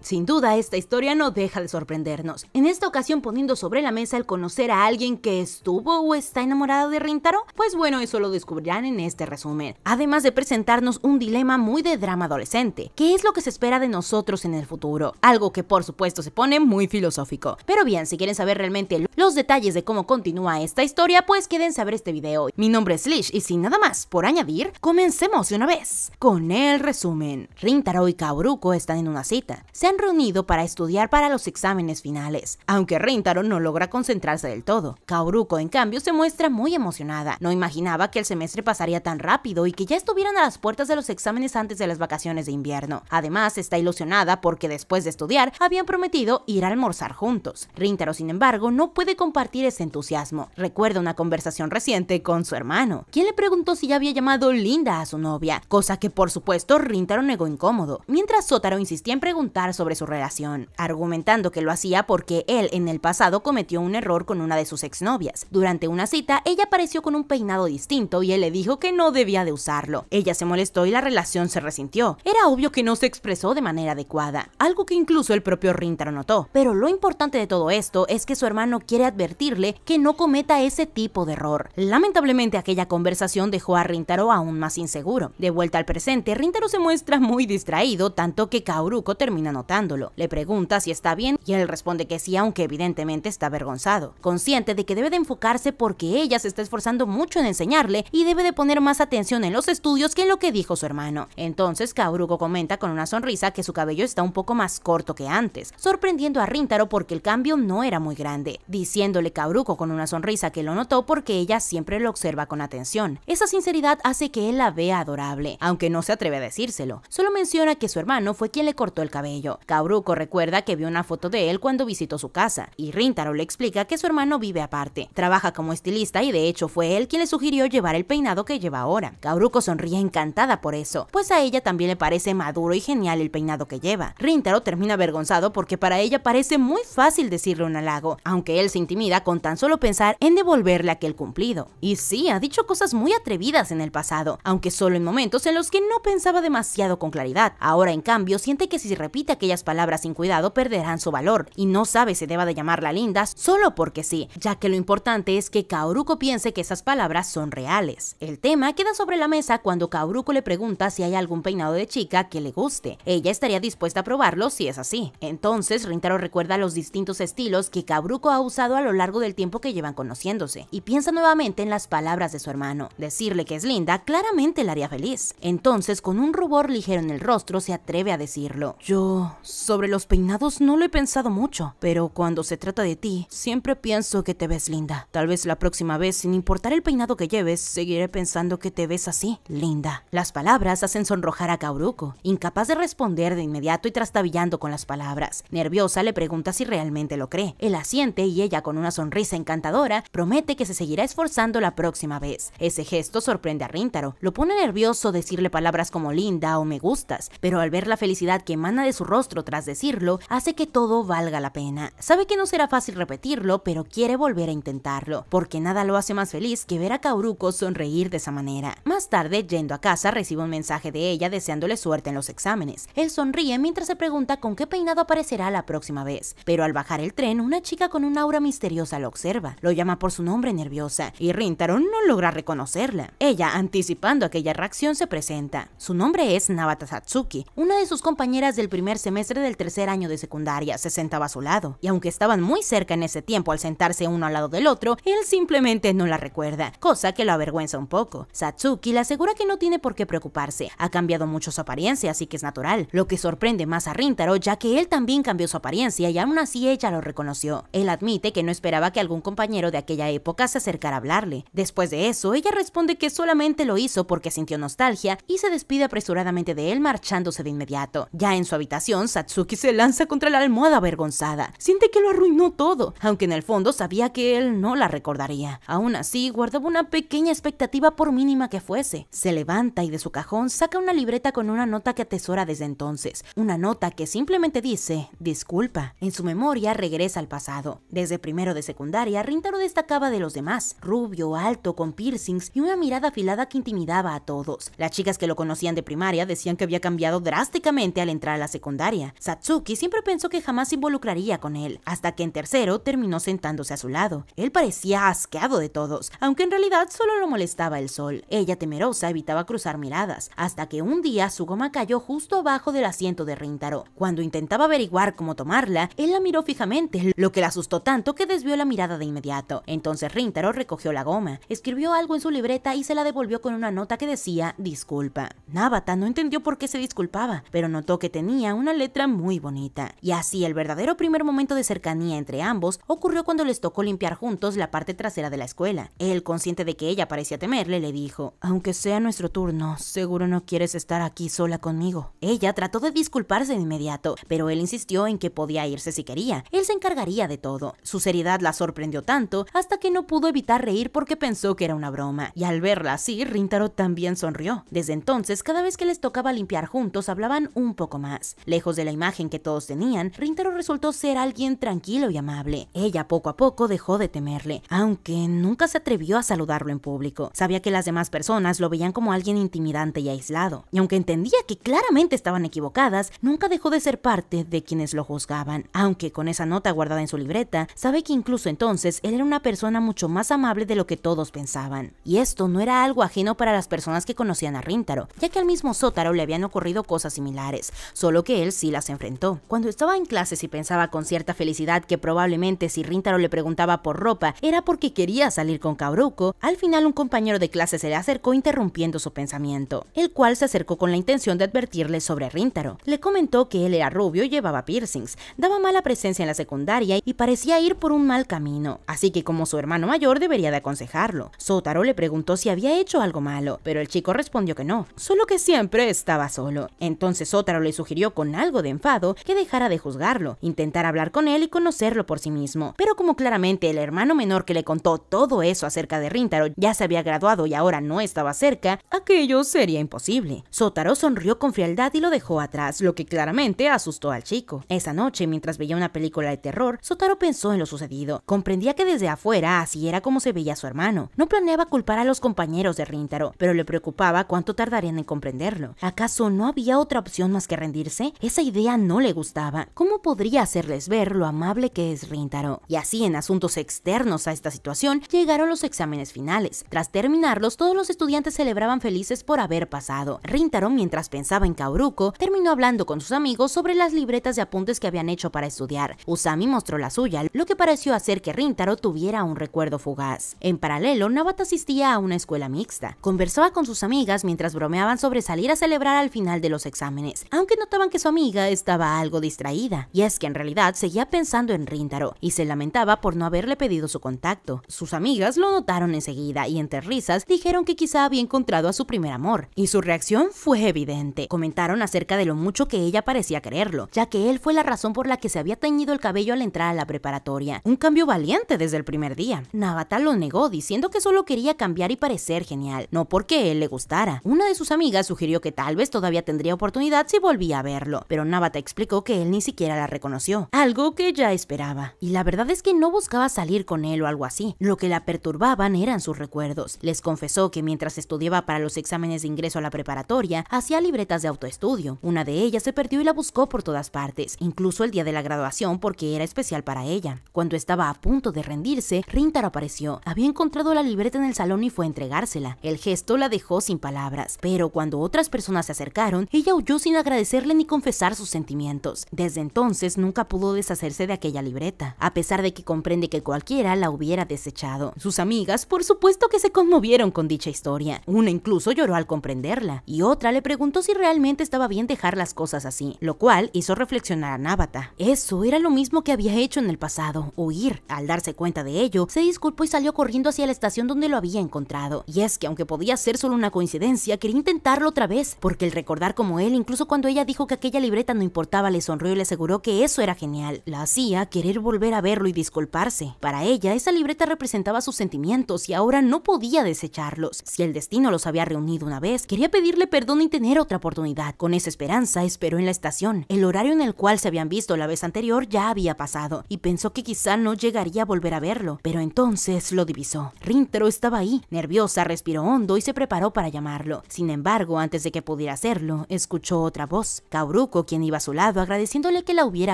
Sin duda, esta historia no deja de sorprendernos, en esta ocasión poniendo sobre la mesa el conocer a alguien que estuvo o está enamorado de Rintaro. Pues bueno, eso lo descubrirán en este resumen, además de presentarnos un dilema muy de drama adolescente. ¿Qué es lo que se espera de nosotros en el futuro? Algo que por supuesto se pone muy filosófico. Pero bien, si quieren saber realmente los detalles de cómo continúa esta historia, pues quédense a ver este video. Mi nombre es Lish y sin nada más por añadir, comencemos de una vez con el resumen. Rintaro y Kaoruko están en una cita. Se han reunido para estudiar para los exámenes finales, aunque Rintaro no logra concentrarse del todo. Kaoruko, en cambio, se muestra muy emocionada. No imaginaba que el semestre pasaría tan rápido y que ya estuvieran a las puertas de los exámenes antes de las vacaciones de invierno. Además, está ilusionada porque después de estudiar habían prometido ir a almorzar juntos. Rintaro, sin embargo, no puede compartir ese entusiasmo. Recuerda una conversación reciente con su hermano, quien le preguntó si ya había llamado Linda a su novia, cosa que por supuesto Rintaro negó incómodo, mientras Sotaro insistía en preguntar sobre su relación, argumentando que lo hacía porque él en el pasado cometió un error con una de sus exnovias. Durante una cita, ella apareció con un peinado distinto y él le dijo que no debía de usarlo. Ella se molestó y la relación se resintió. Era obvio que no se expresó de manera adecuada, algo que incluso el propio Rintaro notó. Pero lo importante de todo esto es que su hermano quiere advertirle que no cometa ese tipo de error. Lamentablemente, aquella conversación dejó a Rintaro aún más inseguro. De vuelta al presente, Rintaro se muestra muy distraído, tanto que Kaoruko termina notándolo. Le pregunta si está bien y él responde que sí, aunque evidentemente está avergonzado, consciente de que debe de enfocarse porque ella se está esforzando mucho en enseñarle y debe de poner más atención en los estudios que en lo que dijo su hermano. Entonces Kaoruko comenta con una sonrisa que su cabello está un poco más corto que antes, sorprendiendo a Rintaro porque el cambio no era muy grande, diciéndole Kaoruko con una sonrisa que lo notó porque ella siempre lo observa con atención. Esa sinceridad hace que él la vea adorable, aunque no se atreve a decírselo. Solo menciona que su hermano fue quien le cortó el cabello. Kaoruko recuerda que vio una foto de él cuando visitó su casa, y Rintaro le explica que su hermano vive aparte, trabaja como estilista y de hecho fue él quien le sugirió llevar el peinado que lleva ahora. Kaoruko sonríe encantada por eso, pues a ella también le parece maduro y genial el peinado que lleva. Rintaro termina avergonzado porque para ella parece muy fácil decirle un halago, aunque él se intimida con tan solo pensar en devolverle aquel cumplido. Y sí, ha dicho cosas muy atrevidas en el pasado, aunque solo en momentos en los que no pensaba demasiado con claridad. Ahora, en cambio, siente que si repite aquellas palabras sin cuidado perderán su valor, y no sabe si deba de llamarla linda solo porque sí, ya que lo importante es que Kaoruko piense que esas palabras son reales. El tema queda sobre la mesa cuando Kaoruko le pregunta si hay algún peinado de chica que le guste. Ella estaría dispuesta a probarlo si es así. Entonces Rintaro recuerda los distintos estilos que Kaoruko ha usado a lo largo del tiempo que llevan conociéndose, y piensa nuevamente en las palabras de su hermano. Decirle que es linda claramente la haría feliz. Entonces, con un rubor ligero en el rostro, se atreve a decirlo. Yo, sobre los peinados no lo he pensado mucho, pero cuando se trata de ti, siempre pienso que te ves linda. Tal vez la próxima vez, sin importar el peinado que lleves, seguiré pensando que te ves así, linda. Las palabras hacen sonrojar a Kaoruko, incapaz de responder de inmediato y trastabillando con las palabras. Nerviosa, le pregunta si realmente lo cree. Él asiente y ella, con una sonrisa encantadora, promete que se seguirá esforzando la próxima vez. Ese gesto sorprende a Rintaro. Lo pone nervioso decirle palabras como linda o me gustas, pero al ver la felicidad que emana de su rostro tras decirlo, hace que todo valga la pena. Sabe que no será fácil repetirlo, pero quiere volver a intentarlo, porque nada lo hace más feliz que ver a Kaoruko sonreír de esa manera. Más tarde, yendo a casa, recibe un mensaje de ella deseándole suerte en los exámenes. Él sonríe mientras se pregunta con qué peinado aparecerá la próxima vez, pero al bajar el tren, una chica con un aura misteriosa lo observa. Lo llama por su nombre nerviosa, y Rintaro no logra reconocerla. Ella, anticipando aquella reacción, se presenta. Su nombre es Nabata Satsuki. Una de sus compañeras del primer semestre del tercer año de secundaria se sentaba a su lado, y aunque estaban muy cerca en ese tiempo al sentarse uno al lado del otro, él simplemente no la recuerda, cosa que lo avergüenza un poco. Satsuki le asegura que no tiene por qué preocuparse, ha cambiado mucho su apariencia, así que es natural, lo que sorprende más a Rintaro, ya que él también cambió su apariencia y aún así ella lo reconoció. Él admite que no esperaba que algún compañero de aquella época se acercara a hablarle. Después de eso, ella responde que solamente lo hizo porque sintió nostalgia y se despide apresuradamente de él, marchándose de inmediato. Ya en su habitación, Satsuki se lanza contra la almohada avergonzada. Siente que lo arruinó todo, aunque en el fondo sabía que él no la recordaría. Aún así, guardaba una pequeña expectativa por mínima que fuese. Se levanta y de su cajón saca una libreta con una nota que atesora desde entonces. Una nota que simplemente dice, disculpa. En su memoria regresa al pasado. Desde primero de secundaria, Rintaro destacaba de los demás. Rubio, alto, con piercings y una mirada afilada que intimidaba a todos. Las chicas que lo conocían de primaria decían que había cambiado drásticamente al entrar a la secundaria. historia. Satsuki siempre pensó que jamás se involucraría con él, hasta que en tercero terminó sentándose a su lado. Él parecía asqueado de todos, aunque en realidad solo lo molestaba el sol. Ella, temerosa, evitaba cruzar miradas, hasta que un día su goma cayó justo abajo del asiento de Rintaro. Cuando intentaba averiguar cómo tomarla, él la miró fijamente, lo que la asustó tanto que desvió la mirada de inmediato. Entonces Rintaro recogió la goma, escribió algo en su libreta y se la devolvió con una nota que decía disculpa. Nabata no entendió por qué se disculpaba, pero notó que tenía una letra muy bonita. Y así el verdadero primer momento de cercanía entre ambos ocurrió cuando les tocó limpiar juntos la parte trasera de la escuela. Él, consciente de que ella parecía temerle, le dijo: aunque sea nuestro turno, seguro no quieres estar aquí sola conmigo. Ella trató de disculparse de inmediato, pero él insistió en que podía irse si quería. Él se encargaría de todo. Su seriedad la sorprendió tanto hasta que no pudo evitar reír porque pensó que era una broma. Y al verla así, Rintaro también sonrió. Desde entonces, cada vez que les tocaba limpiar juntos, hablaban un poco más. Lejos de la imagen que todos tenían, Rintaro resultó ser alguien tranquilo y amable. Ella poco a poco dejó de temerle, aunque nunca se atrevió a saludarlo en público. Sabía que las demás personas lo veían como alguien intimidante y aislado, y aunque entendía que claramente estaban equivocadas, nunca dejó de ser parte de quienes lo juzgaban. Aunque con esa nota guardada en su libreta, sabe que incluso entonces él era una persona mucho más amable de lo que todos pensaban. Y esto no era algo ajeno para las personas que conocían a Rintaro, ya que al mismo Sotaro le habían ocurrido cosas similares, solo que él sí las enfrentó. Cuando estaba en clases y pensaba con cierta felicidad que probablemente si Rintaro le preguntaba por ropa era porque quería salir con Kaoruko, al final un compañero de clase se le acercó interrumpiendo su pensamiento, el cual se acercó con la intención de advertirle sobre Rintaro. Le comentó que él era rubio y llevaba piercings, daba mala presencia en la secundaria y parecía ir por un mal camino, así que como su hermano mayor debería de aconsejarlo. Sotaro le preguntó si había hecho algo malo, pero el chico respondió que no, solo que siempre estaba solo. Entonces Sotaro le sugirió con algo de enfado que dejara de juzgarlo, intentar hablar con él y conocerlo por sí mismo. Pero como claramente el hermano menor que le contó todo eso acerca de Rintaro ya se había graduado y ahora no estaba cerca, aquello sería imposible. Sotaro sonrió con frialdad y lo dejó atrás, lo que claramente asustó al chico. Esa noche, mientras veía una película de terror, Sotaro pensó en lo sucedido. Comprendía que desde afuera así era como se veía su hermano. No planeaba culpar a los compañeros de Rintaro, pero le preocupaba cuánto tardarían en comprenderlo. ¿Acaso no había otra opción más que rendirse? Esa idea no le gustaba. ¿Cómo podría hacerles ver lo amable que es Rintaro? Y así, en asuntos externos a esta situación, llegaron los exámenes finales. Tras terminarlos, todos los estudiantes celebraban felices por haber pasado. Rintaro, mientras pensaba en Kaoruko, terminó hablando con sus amigos sobre las libretas de apuntes que habían hecho para estudiar. Usami mostró la suya, lo que pareció hacer que Rintaro tuviera un recuerdo fugaz. En paralelo, Nabata asistía a una escuela mixta. Conversaba con sus amigas mientras bromeaban sobre salir a celebrar al final de los exámenes, aunque notaban que su amiga estaba algo distraída. Y es que en realidad seguía pensando en Rintaro y se lamentaba por no haberle pedido su contacto. Sus amigas lo notaron enseguida y entre risas dijeron que quizá había encontrado a su primer amor, y su reacción fue evidente. Comentaron acerca de lo mucho que ella parecía quererlo, ya que él fue la razón por la que se había teñido el cabello al entrar a la preparatoria, un cambio valiente desde el primer día. Nabata lo negó diciendo que solo quería cambiar y parecer genial, no porque él le gustara. Una de sus amigas sugirió que tal vez todavía tendría oportunidad si volvía a verlo, pero Nabata explicó que él ni siquiera la reconoció, algo que ya esperaba. Y la verdad es que no buscaba salir con él o algo así, lo que la perturbaban eran sus recuerdos. Les confesó que mientras estudiaba para los exámenes de ingreso a la preparatoria, hacía libretas de autoestudio. Una de ellas se perdió y la buscó por todas partes, incluso el día de la graduación porque era especial para ella. Cuando estaba a punto de rendirse, Rintaro apareció. Había encontrado la libreta en el salón y fue a entregársela. El gesto la dejó sin palabras, pero cuando otras personas se acercaron, ella huyó sin agradecerle ni confesar sus sentimientos. Desde entonces nunca pudo deshacerse de aquella libreta, a pesar de que comprende que cualquiera la hubiera desechado. Sus amigas, por supuesto que se conmovieron con dicha historia. Una incluso lloró al comprenderla, y otra le preguntó si realmente estaba bien dejar las cosas así, lo cual hizo reflexionar a Nabata. Eso era lo mismo que había hecho en el pasado, huir. Al darse cuenta de ello, se disculpó y salió corriendo hacia la estación donde lo había encontrado. Y es que aunque podía ser solo una coincidencia, quería intentarlo otra vez, porque el recordar como él, incluso cuando ella dijo que aquella libreta no importaba, le sonrió y le aseguró que eso era genial. La hacía querer volver a verlo y disculparse. Para ella, esa libreta representaba sus sentimientos y ahora no podía desecharlos. Si el destino los había reunido una vez, quería pedirle perdón y tener otra oportunidad. Con esa esperanza, esperó en la estación. El horario en el cual se habían visto la vez anterior ya había pasado, y pensó que quizá no llegaría a volver a verlo, pero entonces lo divisó. Rintaro estaba ahí. Nerviosa, respiró hondo y se preparó para llamarlo. Sin embargo, antes de que pudiera hacerlo, escuchó otra voz. Kaoruko, quien iba a su lado agradeciéndole que la hubiera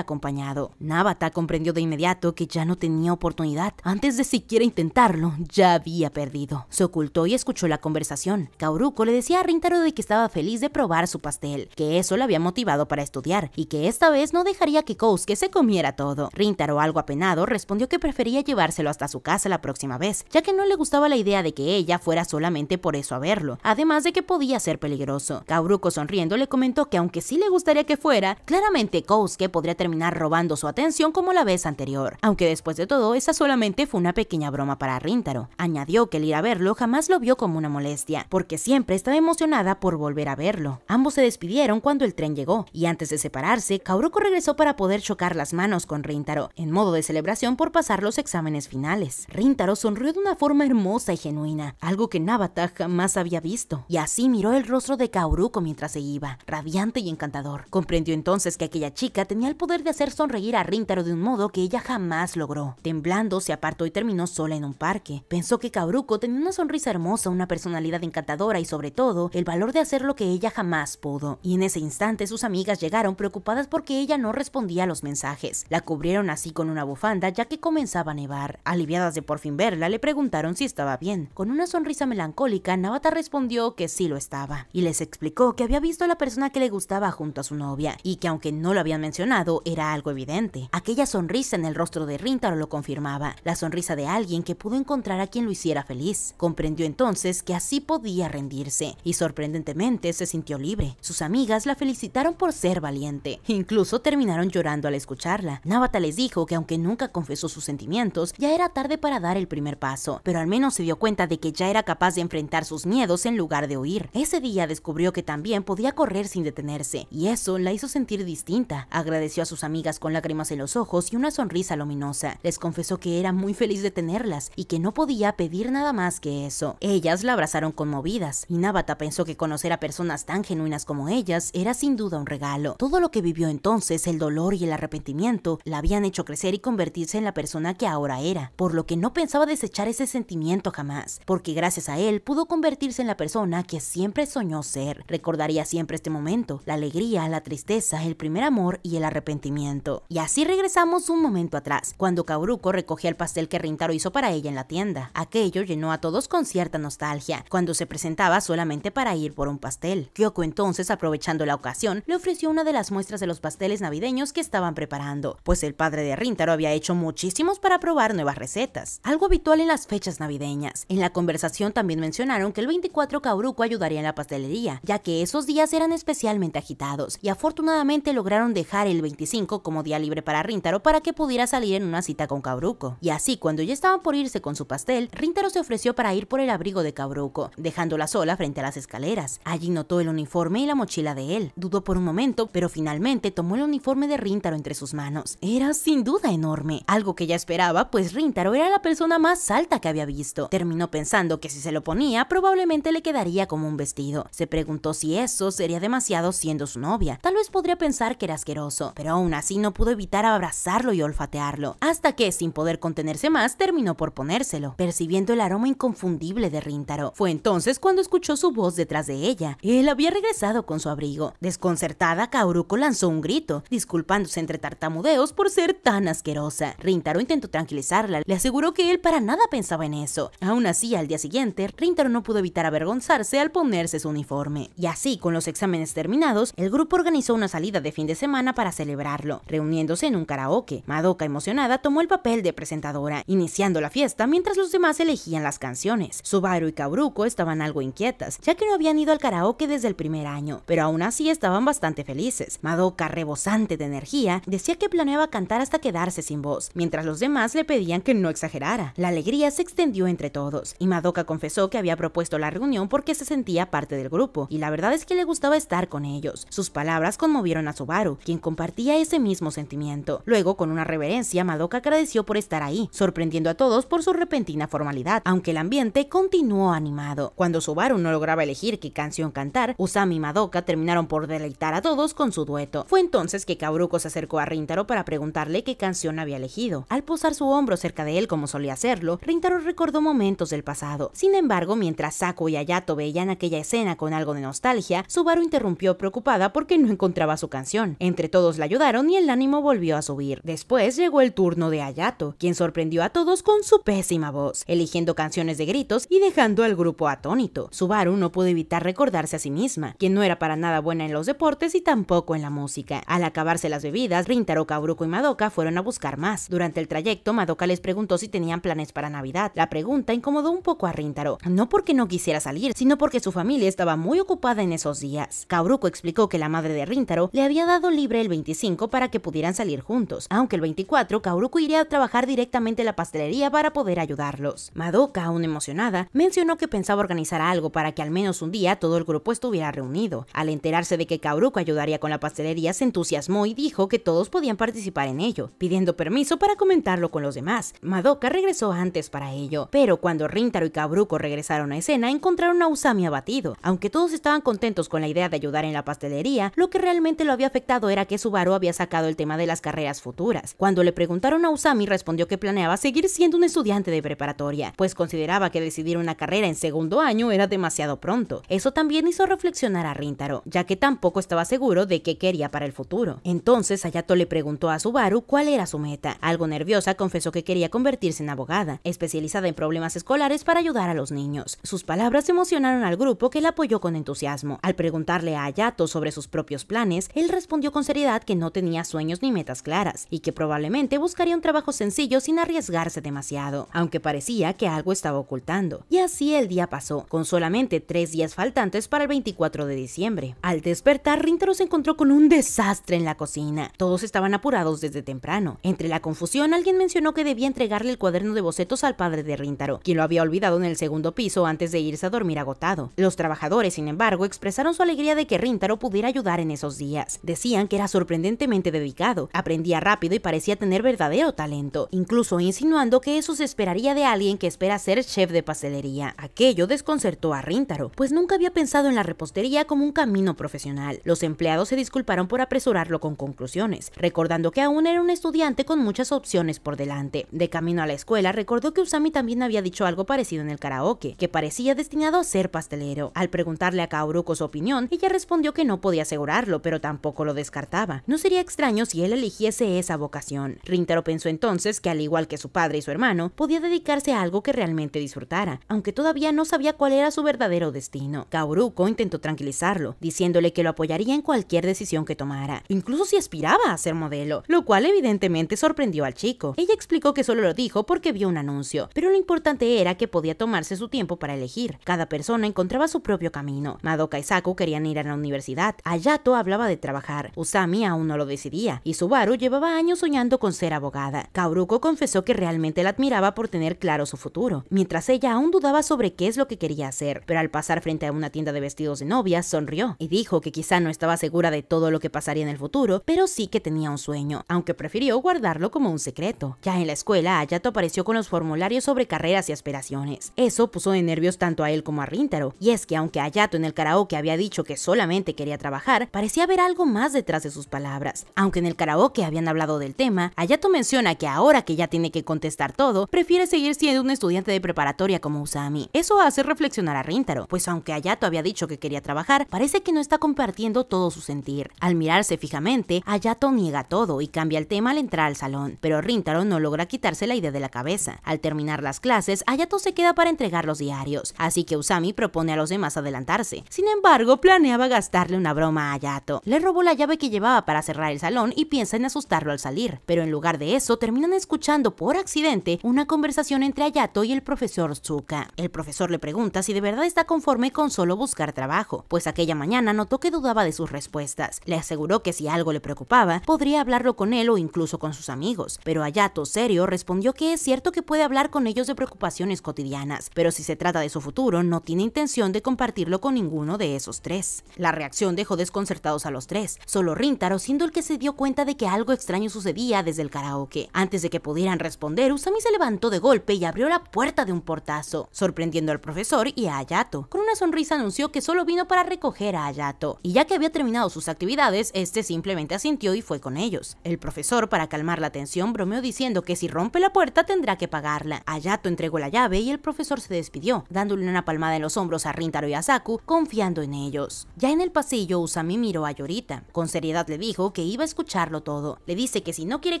acompañado. Nabata comprendió de inmediato que ya no tenía oportunidad. Antes de siquiera intentarlo, ya había perdido. Se ocultó y escuchó la conversación. Kaoruko le decía a Rintaro de que estaba feliz de probar su pastel, que eso le había motivado para estudiar y que esta vez no dejaría que Kousuke se comiera todo. Rintaro, algo apenado, respondió que prefería llevárselo hasta su casa la próxima vez, ya que no le gustaba la idea de que ella fuera solamente por eso a verlo, además de que podía ser peligroso. Kaoruko, sonriendo, le comentó que aunque sí le gustaría que fuera, claramente Kousuke podría terminar robando su atención como la vez anterior, aunque después de todo esa solamente fue una pequeña broma para Rintaro. Añadió que el ir a verlo jamás lo vio como una molestia, porque siempre estaba emocionada por volver a verlo. Ambos se despidieron cuando el tren llegó, y antes de separarse, Kaoruko regresó para poder chocar las manos con Rintaro, en modo de celebración por pasar los exámenes finales. Rintaro sonrió de una forma hermosa y genuina, algo que Nabata jamás había visto, y así miró el rostro de Kaoruko mientras se iba, radiante y encantador. Comprendió entonces que aquella chica tenía el poder de hacer sonreír a Rintaro de un modo que ella jamás logró. Temblando, se apartó y terminó sola en un parque. Pensó que Kaoruko tenía una sonrisa hermosa, una personalidad encantadora y sobre todo, el valor de hacer lo que ella jamás pudo. Y en ese instante sus amigas llegaron preocupadas porque ella no respondía a los mensajes. La cubrieron así con una bufanda ya que comenzaba a nevar. Aliviadas de por fin verla, le preguntaron si estaba bien. Con una sonrisa melancólica, Nabata respondió que sí lo estaba, y les explicó que había visto a la persona que le gustaba junto a su novia, y que aunque no lo habían mencionado, era algo evidente. Aquella sonrisa en el rostro de Rintaro lo confirmaba, la sonrisa de alguien que pudo encontrar a quien lo hiciera feliz. Comprendió entonces que así podía rendirse, y sorprendentemente se sintió libre. Sus amigas la felicitaron por ser valiente, incluso terminaron llorando al escucharla. Nabata les dijo que aunque nunca confesó sus sentimientos, ya era tarde para dar el primer paso, pero al menos se dio cuenta de que ya era capaz de enfrentar sus miedos en lugar de huir. Ese día descubrió que también podía correr sin detenerse, y eso la hizo sentir distinta. Agradeció a sus amigas con lágrimas en los ojos y una sonrisa luminosa. Les confesó que era muy feliz de tenerlas y que no podía pedir nada más que eso. Ellas la abrazaron conmovidas, y Nabata pensó que conocer a personas tan genuinas como ellas era sin duda un regalo. Todo lo que vivió entonces, el dolor y el arrepentimiento, la habían hecho crecer y convertirse en la persona que ahora era, por lo que no pensaba desechar ese sentimiento jamás, porque gracias a él pudo convertirse en la persona que siempre soñó ser. Recordaría siempre este momento, la alegría, la tristeza, el primer amor y el arrepentimiento. Y así regresamos un momento atrás, cuando Kaoruko recogía el pastel que Rintaro hizo para ella en la tienda. Aquello llenó a todos con cierta nostalgia, cuando se presentaba solamente para ir por un pastel. Kyoko entonces, aprovechando la ocasión, le ofreció una de las muestras de los pasteles navideños que estaban preparando, pues el padre de Rintaro había hecho muchísimos para probar nuevas recetas, algo habitual en las fechas navideñas. En la conversación también mencionaron que el 24 Kaoruko ayudaría en la pastelería, ya que esos días eran especialmente agitados, y afortunadamente lograron dejar el 25 como día libre para Rintaro para que pudiera salir en una cita con Kaoruko. Y así, cuando ya estaban por irse con su pastel, Rintaro se ofreció para ir por el abrigo de Kaoruko, dejándola sola frente a las escaleras. Allí notó el uniforme y la mochila de él. Dudó por un momento, pero finalmente tomó el uniforme de Rintaro entre sus manos. Era sin duda enorme, algo que ya esperaba, pues Rintaro era la persona más alta que había visto. Terminó pensando que si se lo ponía, probablemente le quedaría como un vestido. Se preguntó si eso sería demasiado siendo su novia. Tal vez podría pensar que era asqueroso, pero aún así no pudo evitar abrazarlo y olfatearlo, hasta que, sin poder contenerse más, terminó por ponérselo, percibiendo el aroma inconfundible de Rintaro. Fue entonces cuando escuchó su voz detrás de ella. Él había regresado con su abrigo. Desconcertada, Kaoruko lanzó un grito, disculpándose entre tartamudeos por ser tan asquerosa. Rintaro intentó tranquilizarla, le aseguró que él para nada pensaba en eso. Aún así, al día siguiente, Rintaro no pudo evitar avergonzarse al ponerse su uniforme. Y así, con los exámenes terminados, el grupo organizó una salida de fin de semana para celebrarlo, reuniéndose en un karaoke. Madoka, emocionada, tomó el papel de presentadora, iniciando la fiesta mientras los demás elegían las canciones. Subaru y Kaoruko estaban algo inquietas, ya que no habían ido al karaoke desde el primer año, pero aún así estaban bastante felices. Madoka, rebosante de energía, decía que planeaba cantar hasta quedarse sin voz, mientras los demás le pedían que no exagerara. La alegría se extendió entre todos, y Madoka confesó que había propuesto la reunión porque se sentía parte del grupo, y la verdad es que le gustaba estar con ellos. Sus palabras conmovieron a Subaru, quien compartía ese mismo sentimiento. Luego, con una reverencia, Madoka agradeció por estar ahí, sorprendiendo a todos por su repentina formalidad, aunque el ambiente continuó animado. Cuando Subaru no lograba elegir qué canción cantar, Usami y Madoka terminaron por deleitar a todos con su dueto. Fue entonces que Kaoruko se acercó a Rintaro para preguntarle qué canción había elegido. Al posar su hombro cerca de él como solía hacerlo, Rintaro recordó momentos del pasado. Sin embargo, mientras Saku y Ayato veían aquella escena con algo de nostalgia, Subaru interrumpió preocupada porque no encontraba encontraba su canción. Entre todos la ayudaron y el ánimo volvió a subir. Después llegó el turno de Hayato, quien sorprendió a todos con su pésima voz, eligiendo canciones de gritos y dejando al grupo atónito. Subaru no pudo evitar recordarse a sí misma, quien no era para nada buena en los deportes y tampoco en la música. Al acabarse las bebidas, Rintaro, Kaoruko y Madoka fueron a buscar más. Durante el trayecto, Madoka les preguntó si tenían planes para Navidad. La pregunta incomodó un poco a Rintaro, no porque no quisiera salir, sino porque su familia estaba muy ocupada en esos días. Kaoruko explicó que la madre de Rintaro le había dado libre el 25 para que pudieran salir juntos, aunque el 24 Kaoruko iría a trabajar directamente en la pastelería para poder ayudarlos. Madoka, aún emocionada, mencionó que pensaba organizar algo para que al menos un día todo el grupo estuviera reunido. Al enterarse de que Kaoruko ayudaría con la pastelería, se entusiasmó y dijo que todos podían participar en ello, pidiendo permiso para comentarlo con los demás. Madoka regresó antes para ello, pero cuando Rintaro y Kaoruko regresaron a escena, encontraron a Usami abatido. Aunque todos estaban contentos con la idea de ayudar en la pastelería, lo que realmente lo había afectado era que Subaru había sacado el tema de las carreras futuras. Cuando le preguntaron a Usami, respondió que planeaba seguir siendo un estudiante de preparatoria, pues consideraba que decidir una carrera en segundo año era demasiado pronto. Eso también hizo reflexionar a Rintaro, ya que tampoco estaba seguro de qué quería para el futuro. Entonces Hayato le preguntó a Subaru cuál era su meta. Algo nerviosa, confesó que quería convertirse en abogada, especializada en problemas escolares para ayudar a los niños. Sus palabras emocionaron al grupo, que la apoyó con entusiasmo. Al preguntarle a Hayato sobre sus propios planes, él respondió con seriedad que no tenía sueños ni metas claras, y que probablemente buscaría un trabajo sencillo sin arriesgarse demasiado, aunque parecía que algo estaba ocultando. Y así el día pasó, con solamente 3 días faltantes para el 24 de diciembre. Al despertar, Rintaro se encontró con un desastre en la cocina. Todos estaban apurados desde temprano. Entre la confusión, alguien mencionó que debía entregarle el cuaderno de bocetos al padre de Rintaro, quien lo había olvidado en el segundo piso antes de irse a dormir agotado. Los trabajadores, sin embargo, expresaron su alegría de que Rintaro pudiera ayudar en esos días. Decían que era sorprendentemente dedicado, aprendía rápido y parecía tener verdadero talento, incluso insinuando que eso se esperaría de alguien que espera ser chef de pastelería. Aquello desconcertó a Rintaro, pues nunca había pensado en la repostería como un camino profesional. Los empleados se disculparon por apresurarlo con conclusiones, recordando que aún era un estudiante con muchas opciones por delante. De camino a la escuela, recordó que Usami también había dicho algo parecido en el karaoke, que parecía destinado a ser pastelero. Al preguntarle a Kaoruko su opinión, ella respondió que no podía asegurarlo, pero tampoco lo descartaba. No sería extraño si él eligiese esa vocación. Rintaro pensó entonces que, al igual que su padre y su hermano, podía dedicarse a algo que realmente disfrutara, aunque todavía no sabía cuál era su verdadero destino. Kaoruko intentó tranquilizarlo, diciéndole que lo apoyaría en cualquier decisión que tomara, incluso si aspiraba a ser modelo, lo cual evidentemente sorprendió al chico. Ella explicó que solo lo dijo porque vio un anuncio, pero lo importante era que podía tomarse su tiempo para elegir. Cada persona encontraba su propio camino. Madoka y Saku querían ir a la universidad, Hayato hablaba de trabajar, Usami aún no lo decidía, y Subaru llevaba años soñando con ser abogada. Kaoruko confesó que realmente la admiraba por tener claro su futuro, mientras ella aún dudaba sobre qué es lo que quería hacer, pero al pasar frente a una tienda de vestidos de novia, sonrió y dijo que quizá no estaba segura de todo lo que pasaría en el futuro, pero sí que tenía un sueño, aunque prefirió guardarlo como un secreto. Ya en la escuela, Hayato apareció con los formularios sobre carreras y aspiraciones. Eso puso de nervios tanto a él como a Rintaro, y es que aunque Hayato en el karaoke había dicho que solamente quería trabajar, parecía haber algo más detrás de sus palabras. Aunque en el karaoke habían hablado del tema, Hayato menciona que ahora que ya tiene que contestar todo, prefiere seguir siendo un estudiante de preparatoria como Usami. Eso hace reflexionar a Rintaro, pues aunque Hayato había dicho que quería trabajar, parece que no está compartiendo todo su sentir. Al mirarse fijamente, Hayato niega todo y cambia el tema al entrar al salón, pero Rintaro no logra quitarse la idea de la cabeza. Al terminar las clases, Hayato se queda para entregar los diarios, así que Usami propone a los demás adelantarse. Sin embargo, planeaba gastarle una broma a Hayato. Le robó la llave que llevaba para cerrar el salón y piensa en asustarlo al salir, pero en lugar de eso terminan escuchando por accidente una conversación entre Hayato y el profesor Tsuka. El profesor le pregunta si de verdad está conforme con solo buscar trabajo, pues aquella mañana notó que dudaba de sus respuestas. Le aseguró que si algo le preocupaba, podría hablarlo con él o incluso con sus amigos, pero Hayato, serio, respondió que es cierto que puede hablar con ellos de preocupaciones cotidianas, pero si se trata de su futuro, no tiene intención de compartirlo con ninguno de esos tres. La reacción dejó desconcertados a los tres, solo Rintaro siendo el que se dio cuenta de que algo extraño sucedía desde el karaoke. Antes de que pudieran responder, Usami se levantó de golpe y abrió la puerta de un portazo, sorprendiendo al profesor y a Hayato. Con una sonrisa anunció que solo vino para recoger a Hayato, y ya que había terminado sus actividades, este simplemente asintió y fue con ellos. El profesor, para calmar la tensión, bromeó diciendo que si rompe la puerta tendrá que pagarla. Hayato entregó la llave y el profesor se despidió, dándole una palmada en los hombros a Rintaro y a Saku, confiando en ellos. Ya en el pasillo, Usami miró a Yorita. Con seriedad le dijo que iba a escucharlo todo. Le dice que si no quiere